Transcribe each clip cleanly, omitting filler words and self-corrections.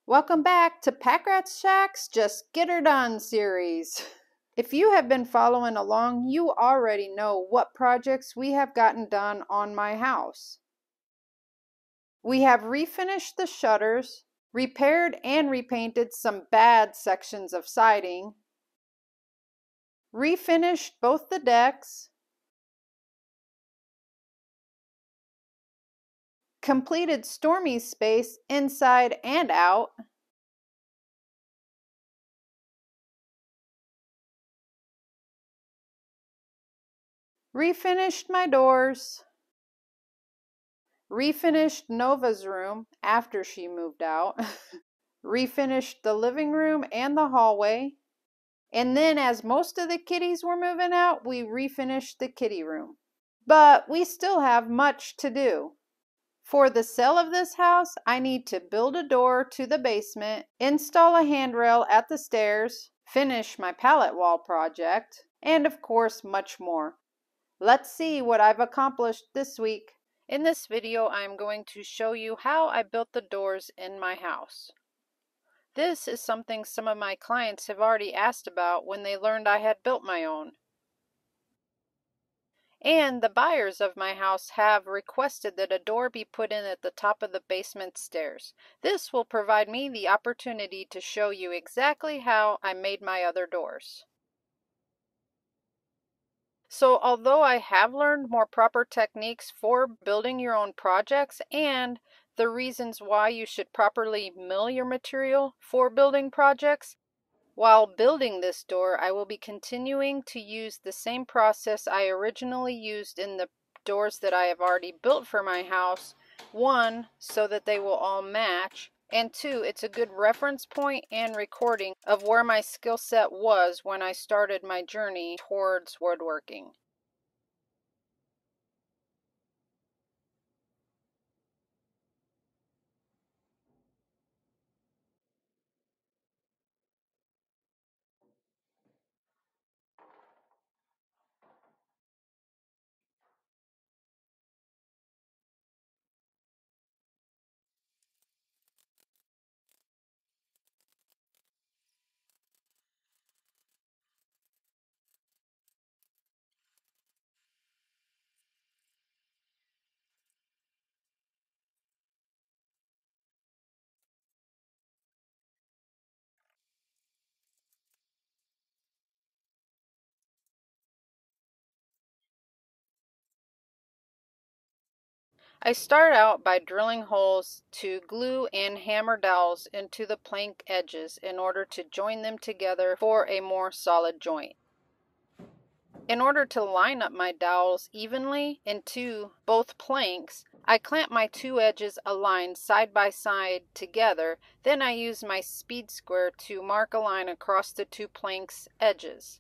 Welcome back to Pack Rat's Shack's Just Get Her Done series. If you have been following along, you already know what projects we have gotten done on my house. We have refinished the shutters, repaired and repainted some bad sections of siding, refinished both the decks, completed Stormy's space inside and out, refinished my doors, refinished Nova's room after she moved out, refinished the living room and the hallway, and then as most of the kitties were moving out, we refinished the kitty room. But we still have much to do. For the sale of this house, I need to build a door to the basement, install a handrail at the stairs, finish my pallet wall project, and of course much more. Let's see what I've accomplished this week. In this video, I'm going to show you how I built the doors in my house. This is something some of my clients have already asked about when they learned I had built my own. And the buyers of my house have requested that a door be put in at the top of the basement stairs. This will provide me the opportunity to show you exactly how I made my other doors. So although I have learned more proper techniques for building your own projects and the reasons why you should properly mill your material for building projects, while building this door, I will be continuing to use the same process I originally used in the doors that I have already built for my house. One, so that they will all match, and two, it's a good reference point and recording of where my skill set was when I started my journey towards woodworking. I start out by drilling holes to glue and hammer dowels into the plank edges in order to join them together for a more solid joint. In order to line up my dowels evenly into both planks, I clamp my two edges aligned side by side together. Then I use my speed square to mark a line across the two planks' edges.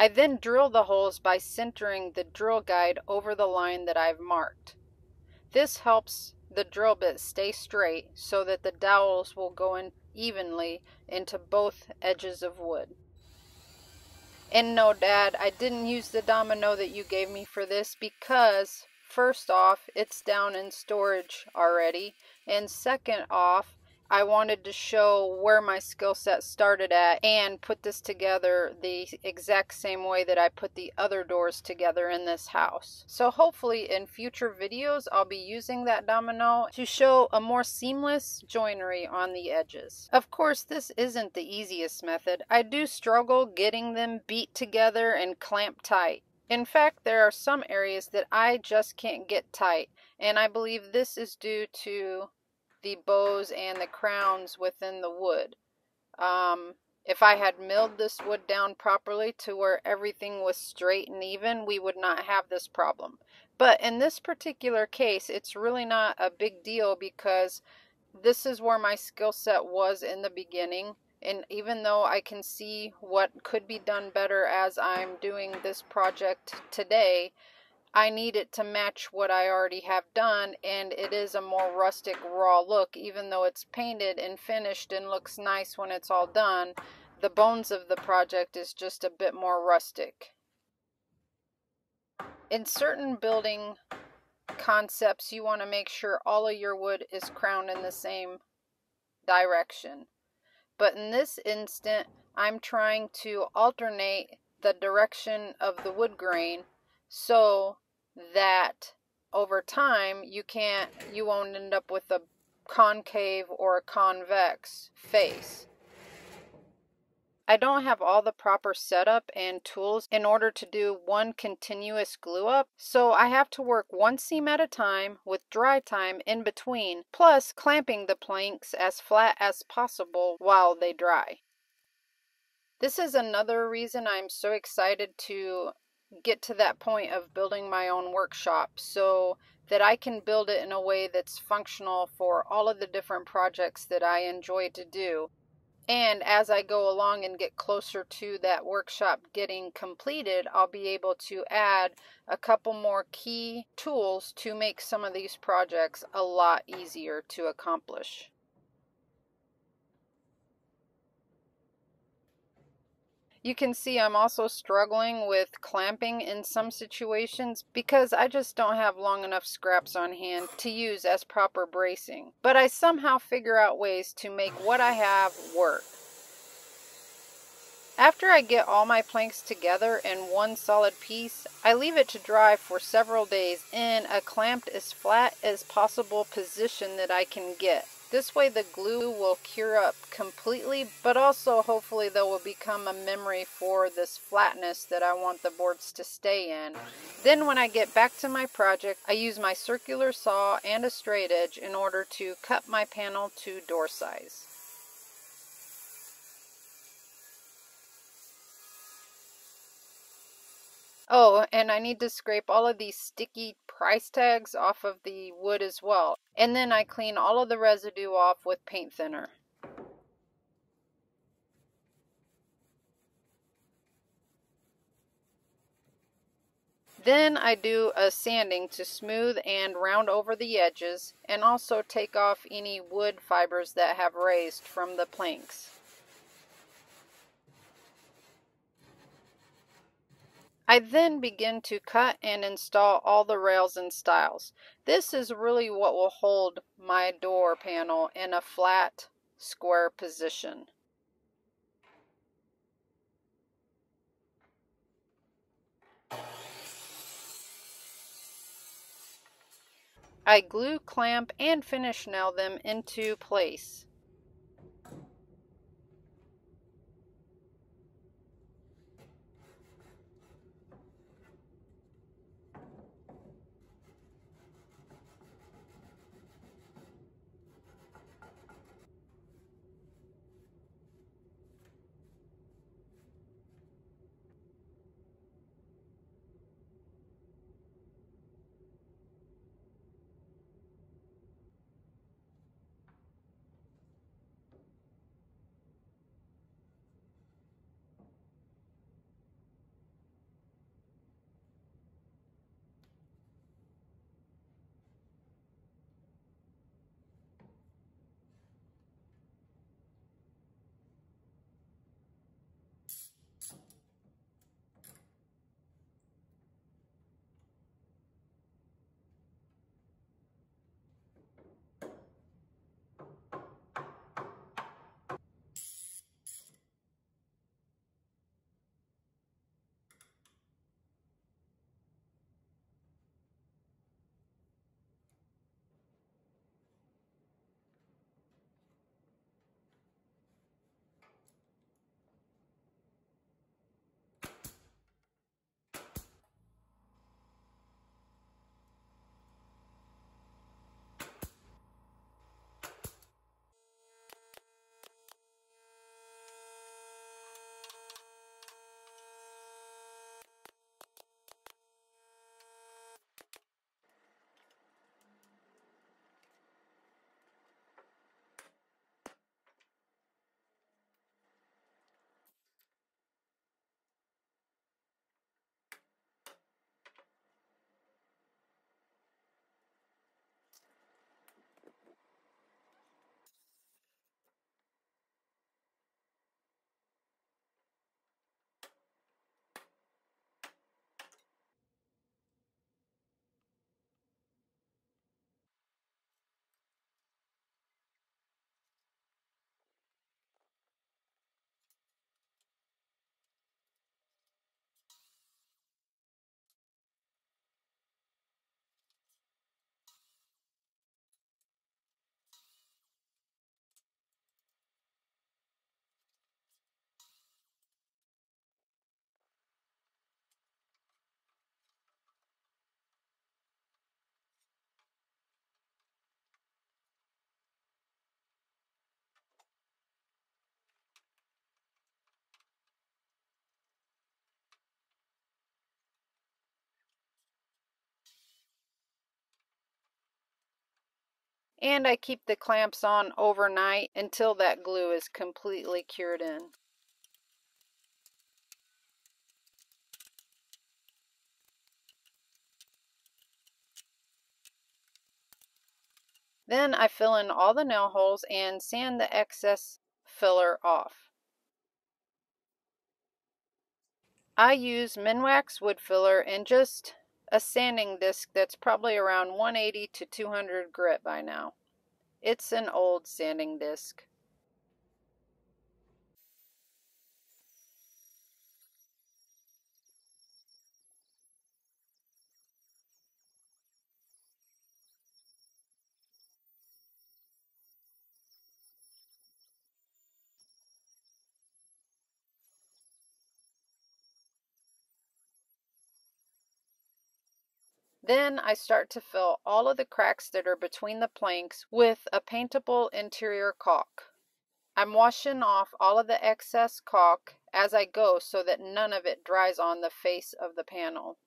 I then drill the holes by centering the drill guide over the line that I've marked. This helps the drill bit stay straight so that the dowels will go in evenly into both edges of wood. And no, Dad, I didn't use the domino that you gave me for this because, first off, it's down in storage already, and second off, I wanted to show where my skill set started at and put this together the exact same way that I put the other doors together in this house. So hopefully in future videos I'll be using that domino to show a more seamless joinery on the edges. Of course, this isn't the easiest method. I do struggle getting them beat together and clamped tight. In fact, there are some areas that I just can't get tight, and I believe this is due to the bows and the crowns within the wood. If I had milled this wood down properly to where everything was straight and even, we would not have this problem. But in this particular case, it's really not a big deal because this is where my skill set was in the beginning. And even though I can see what could be done better as I'm doing this project today, I need it to match what I already have done, and it is a more rustic, raw look. Even though it's painted and finished and looks nice when it's all done, the bones of the project is just a bit more rustic. In certain building concepts, you want to make sure all of your wood is crowned in the same direction. But in this instant, I'm trying to alternate the direction of the wood grain so that over time you won't end up with a concave or a convex face. I don't have all the proper setup and tools in order to do one continuous glue up, so I have to work one seam at a time with dry time in between, plus clamping the planks as flat as possible while they dry. This is another reason I'm so excited to get to that point of building my own workshop so that I can build it in a way that's functional for all of the different projects that I enjoy to do. And as I go along and get closer to that workshop getting completed, I'll be able to add a couple more key tools to make some of these projects a lot easier to accomplish. You can see I'm also struggling with clamping in some situations because I just don't have long enough scraps on hand to use as proper bracing. But I somehow figure out ways to make what I have work. After I get all my planks together in one solid piece, I leave it to dry for several days in a clamped as flat as possible position that I can get. This way the glue will cure up completely, but also hopefully there will become a memory for this flatness that I want the boards to stay in. Then when I get back to my project, I use my circular saw and a straight edge in order to cut my panel to door size. Oh, and I need to scrape all of these sticky price tags off of the wood as well. And then I clean all of the residue off with paint thinner. Then I do a sanding to smooth and round over the edges and also take off any wood fibers that have raised from the planks. I then begin to cut and install all the rails and stiles. This is really what will hold my door panel in a flat, square position. I glue, clamp, and finish nail them into place. And I keep the clamps on overnight until that glue is completely cured in. Then I fill in all the nail holes and sand the excess filler off. I use Minwax wood filler and just a sanding disc that's probably around 180 to 200 grit by now. It's an old sanding disc. Then I start to fill all of the cracks that are between the planks with a paintable interior caulk. I'm washing off all of the excess caulk as I go so that none of it dries on the face of the panel.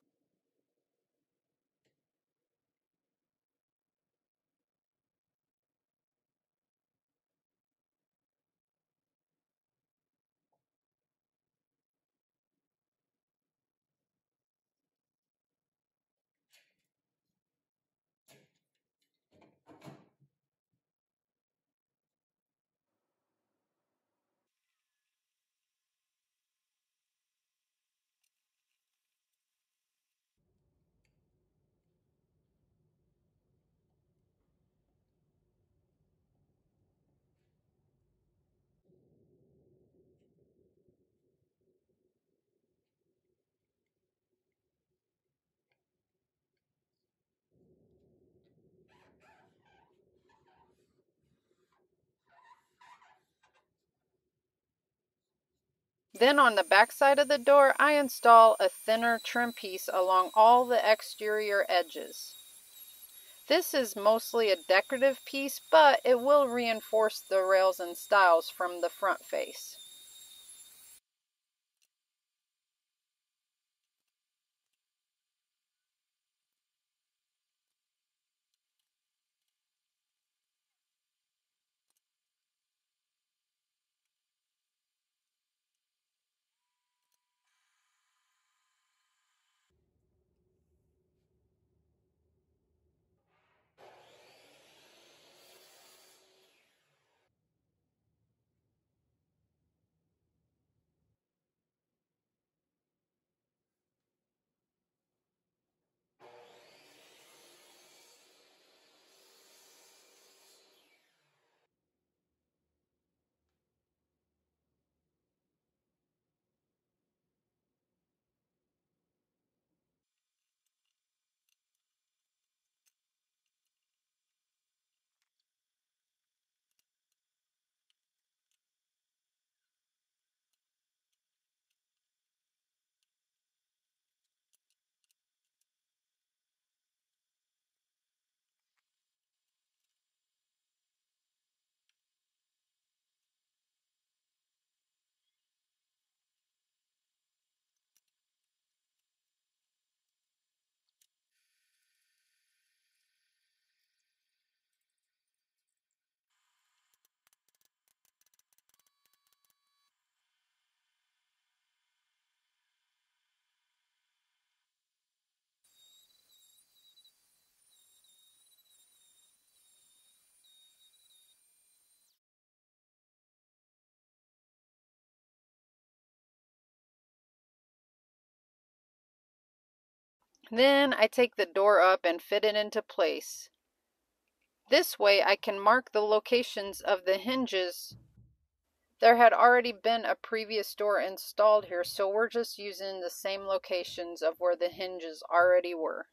Then on the back side of the door, I install a thinner trim piece along all the exterior edges. This is mostly a decorative piece, but it will reinforce the rails and stiles from the front face. Then I take the door up and fit it into place. This way I can mark the locations of the hinges. There had already been a previous door installed here, so we're just using the same locations of where the hinges already were.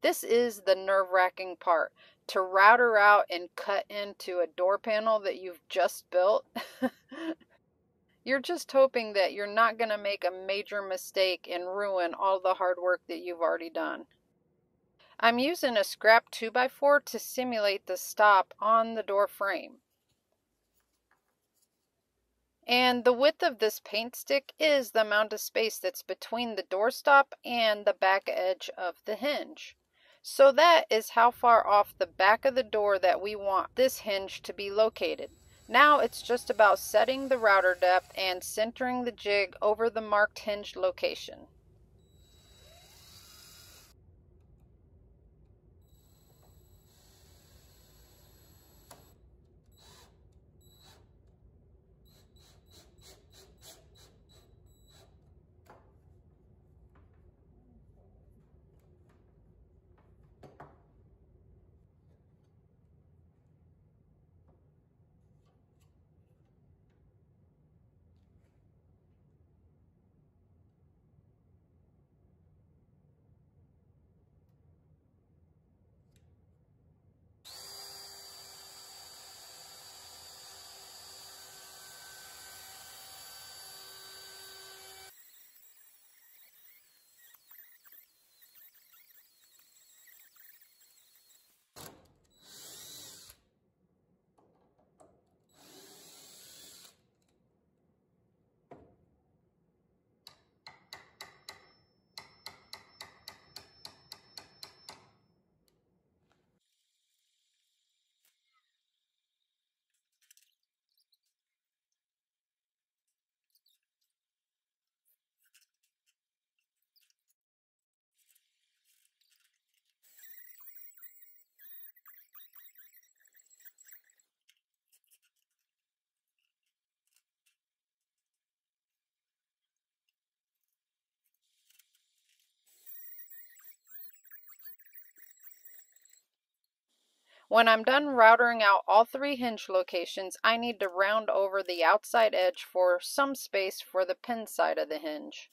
This is the nerve-wracking part, to router out and cut into a door panel that you've just built. You're just hoping that you're not going to make a major mistake and ruin all the hard work that you've already done. I'm using a scrap 2x4 to simulate the stop on the door frame. And the width of this paint stick is the amount of space that's between the doorstop and the back edge of the hinge. So that is how far off the back of the door that we want this hinge to be located. Now it's just about setting the router depth and centering the jig over the marked hinge location. When I'm done routering out all 3 hinge locations, I need to round over the outside edge for some space for the pin side of the hinge.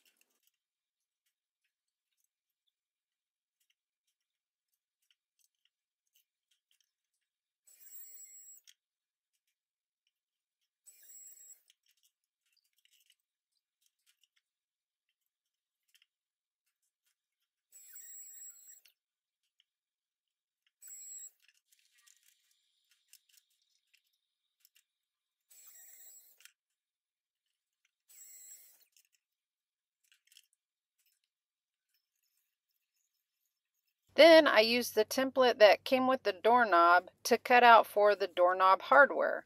Then I used the template that came with the doorknob to cut out for the doorknob hardware.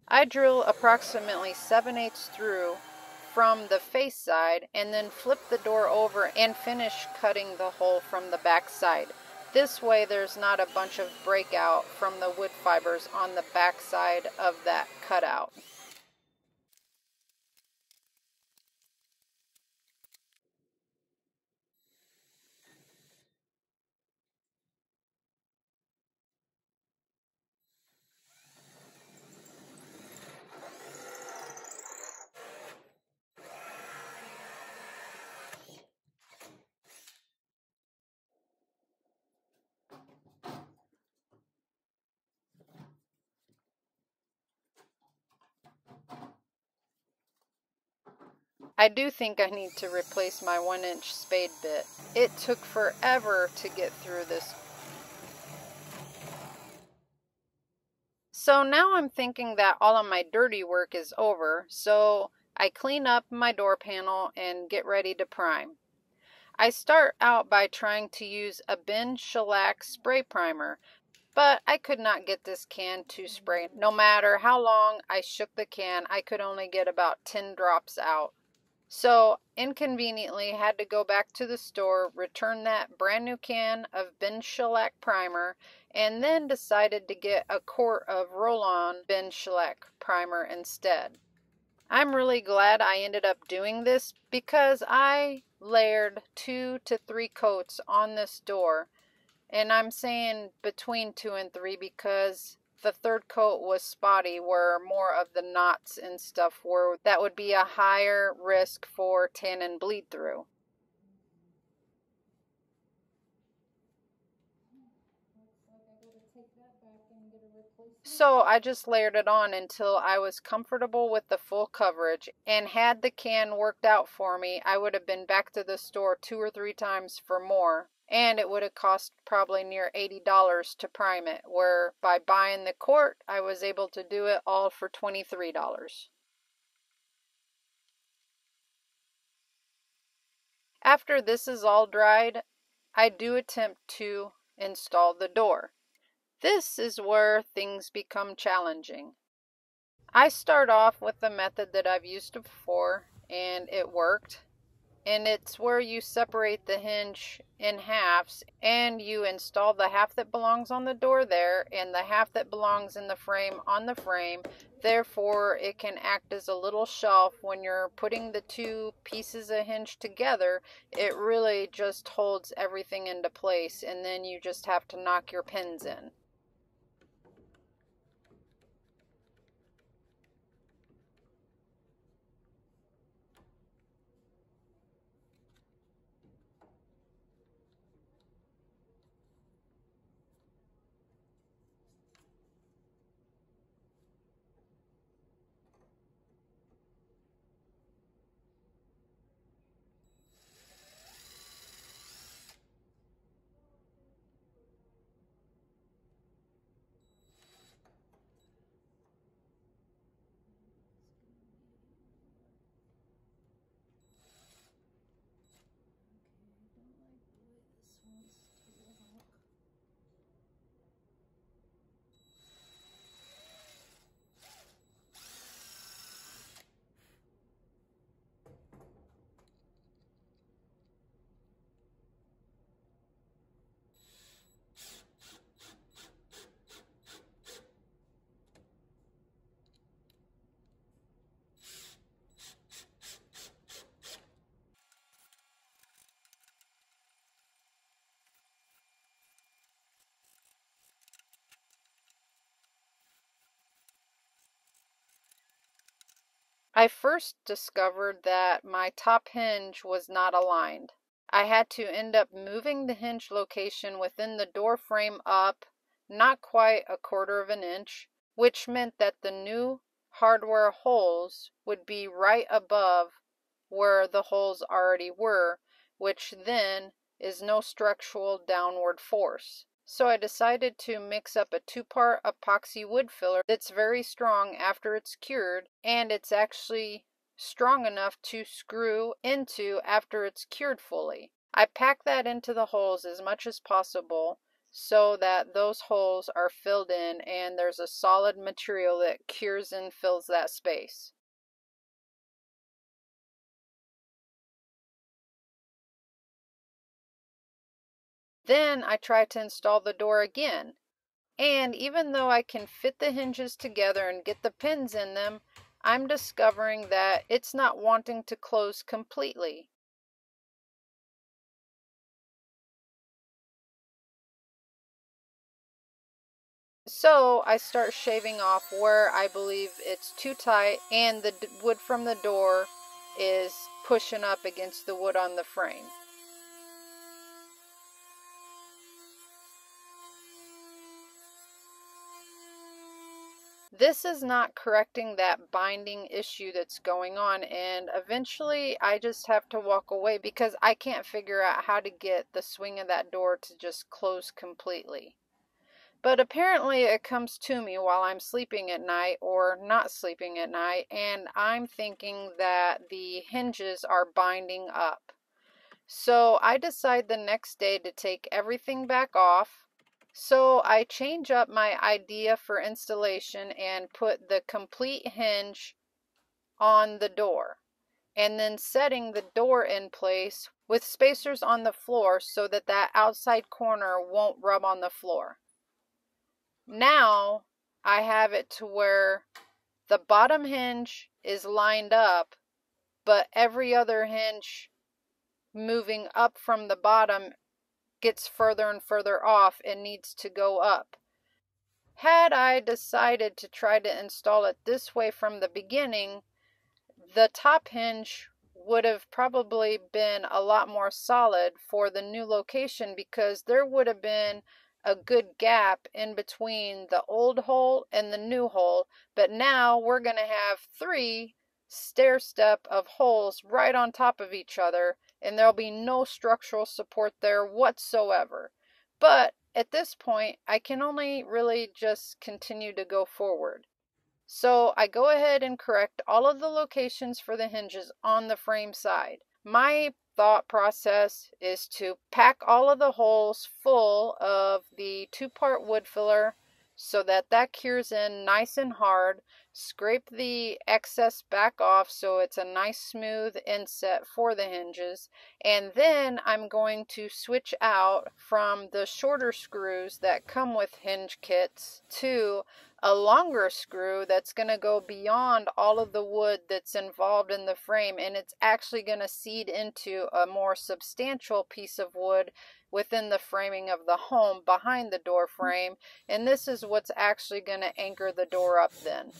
I drill approximately 7/8 through from the face side and then flip the door over and finish cutting the hole from the back side. This way there's not a bunch of breakout from the wood fibers on the back side of that cutout. I do think I need to replace my 1-inch spade bit. It took forever to get through this. So now I'm thinking that all of my dirty work is over, so I clean up my door panel and get ready to prime. I start out by trying to use a Ben shellac spray primer, but I could not get this can to spray. No matter how long I shook the can, I could only get about 10 drops out. So inconveniently had to go back to the store, return that brand new can of Ben shellac primer, and then decided to get a quart of roll-on Ben shellac primer instead. I'm really glad I ended up doing this because I layered 2 to 3 coats on this door. And I'm saying between 2 and 3 because the third coat was spotty where more of the knots and stuff were. That would be a higher risk for tannin bleed through. So I just layered it on until I was comfortable with the full coverage, and had the can worked out for me, I would have been back to the store 2 or 3 times for more, and it would have cost probably near $80 to prime it, where by buying the quart, I was able to do it all for $23. After this is all dried, I do attempt to install the door. This is where things become challenging. I start off with the method that I've used before, and it worked. And it's where you separate the hinge in halves and you install the half that belongs on the door there and the half that belongs in the frame on the frame. Therefore, it can act as a little shelf when you're putting the two pieces of hinge together. It really just holds everything into place, and then you just have to knock your pins in. I first discovered that my top hinge was not aligned. I had to end up moving the hinge location within the door frame up not quite a quarter of an inch, which meant that the new hardware holes would be right above where the holes already were, which then is no structural downward force. So I decided to mix up a 2-part epoxy wood filler that's very strong after it's cured, and it's actually strong enough to screw into after it's cured fully. I pack that into the holes as much as possible so that those holes are filled in and there's a solid material that cures and fills that space. Then I try to install the door again. And even though I can fit the hinges together and get the pins in them, I'm discovering that it's not wanting to close completely. So I start shaving off where I believe it's too tight and the wood from the door is pushing up against the wood on the frame. This is not correcting that binding issue that's going on, and eventually I just have to walk away because I can't figure out how to get the swing of that door to just close completely. But apparently it comes to me while I'm sleeping at night or not sleeping at night, and I'm thinking that the hinges are binding up. So I decide the next day to take everything back off. So I change up my idea for installation and put the complete hinge on the door, and then setting the door in place with spacers on the floor so that that outside corner won't rub on the floor. Now I have it to where the bottom hinge is lined up, but every other hinge moving up from the bottom gets further and further off and needs to go up. Had I decided to try to install it this way from the beginning, the top hinge would have probably been a lot more solid for the new location, because there would have been a good gap in between the old hole and the new hole. But now we're going to have 3 stair step of holes right on top of each other, and there'll be no structural support there whatsoever. But at this point, I can only really just continue to go forward. So I go ahead and correct all of the locations for the hinges on the frame side. My thought process is to pack all of the holes full of the 2-part wood filler so that that cures in nice and hard. Scrape the excess back off so it's a nice smooth inset for the hinges. And then I'm going to switch out from the shorter screws that come with hinge kits to a longer screw that's going to go beyond all of the wood that's involved in the frame, and it's actually going to seed into a more substantial piece of wood within the framing of the home behind the door frame, and this is what's actually going to anchor the door up then.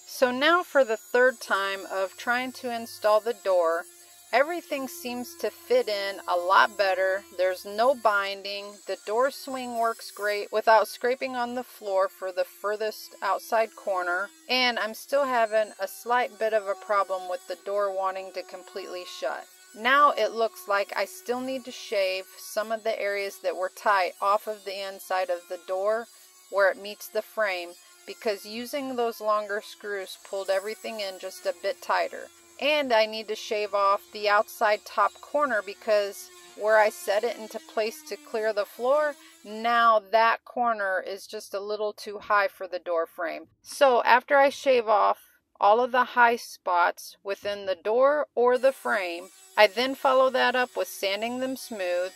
So now for the 3rd time of trying to install the door, everything seems to fit in a lot better. There's no binding. The door swing works great without scraping on the floor for the furthest outside corner. And I'm still having a slight bit of a problem with the door wanting to completely shut. Now it looks like I still need to shave some of the areas that were tight off of the inside of the door where it meets the frame, because using those longer screws pulled everything in just a bit tighter. And I need to shave off the outside top corner, because where I set it into place to clear the floor, now that corner is just a little too high for the door frame. So after I shave off all of the high spots within the door or the frame, I then follow that up with sanding them smooth,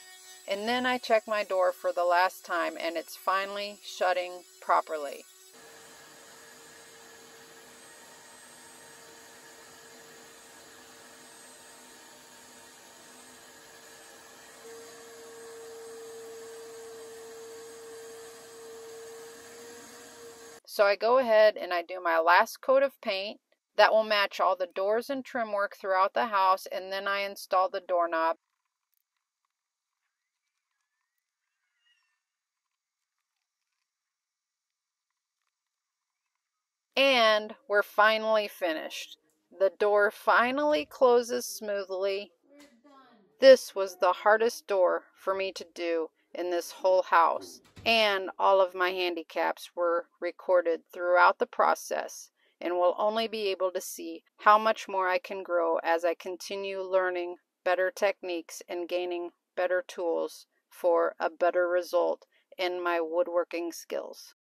and then I check my door for the last time, and it's finally shutting properly. So I go ahead and I do my last coat of paint that will match all the doors and trim work throughout the house, and then I install the doorknob. And we're finally finished. The door finally closes smoothly. This was the hardest door for me to do in this whole house, and all of my handicaps were recorded throughout the process, and will only be able to see how much more I can grow as I continue learning better techniques and gaining better tools for a better result in my woodworking skills.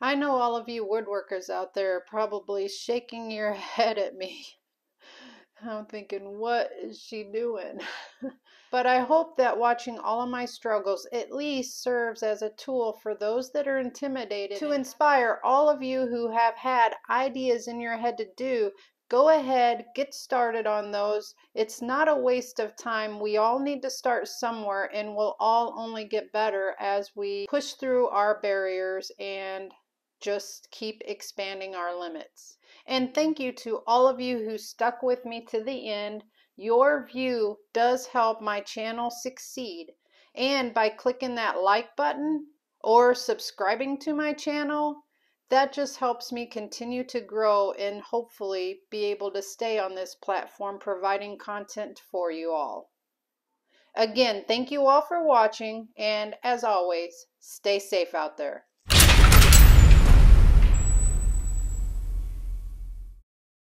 I know all of you woodworkers out there are probably shaking your head at me. I'm thinking, what is she doing? But I hope that watching all of my struggles at least serves as a tool for those that are intimidated, to inspire all of you who have had ideas in your head to do. Go ahead, get started on those. It's not a waste of time. We all need to start somewhere, and we'll all only get better as we push through our barriers and just keep expanding our limits. And thank you to all of you who stuck with me to the end. Your view does help my channel succeed. And by clicking that like button or subscribing to my channel, That just helps me continue to grow and hopefully be able to stay on this platform providing content for you all. Again, thank you all for watching, and as always, stay safe out there.